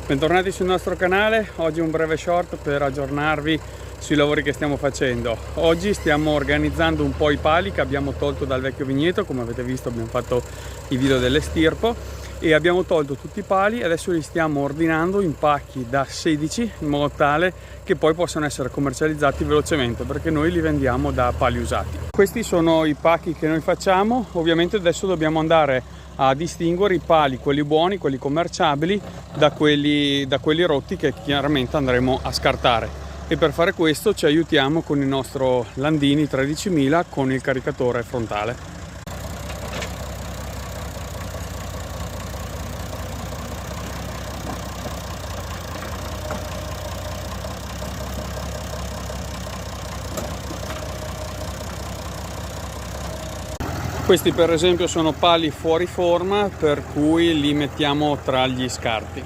Bentornati sul nostro canale. Oggi un breve short per aggiornarvi sui lavori che stiamo facendo. Oggi stiamo organizzando un po' i pali che abbiamo tolto dal vecchio vigneto. Come avete visto abbiamo fatto i video dell'estirpo e abbiamo tolto tutti i pali. Adesso li stiamo ordinando in pacchi da 16 in modo tale che poi possano essere commercializzati velocemente, perché noi li vendiamo da pali usati. Questi sono i pacchi che noi facciamo. Ovviamente adesso dobbiamo andare a distinguere i pali, quelli buoni, quelli commerciabili, da quelli rotti che chiaramente andremo a scartare. E per fare questo ci aiutiamo con il nostro Landini 13000 con il caricatore frontale. Questi per esempio sono pali fuori forma, per cui li mettiamo tra gli scarti.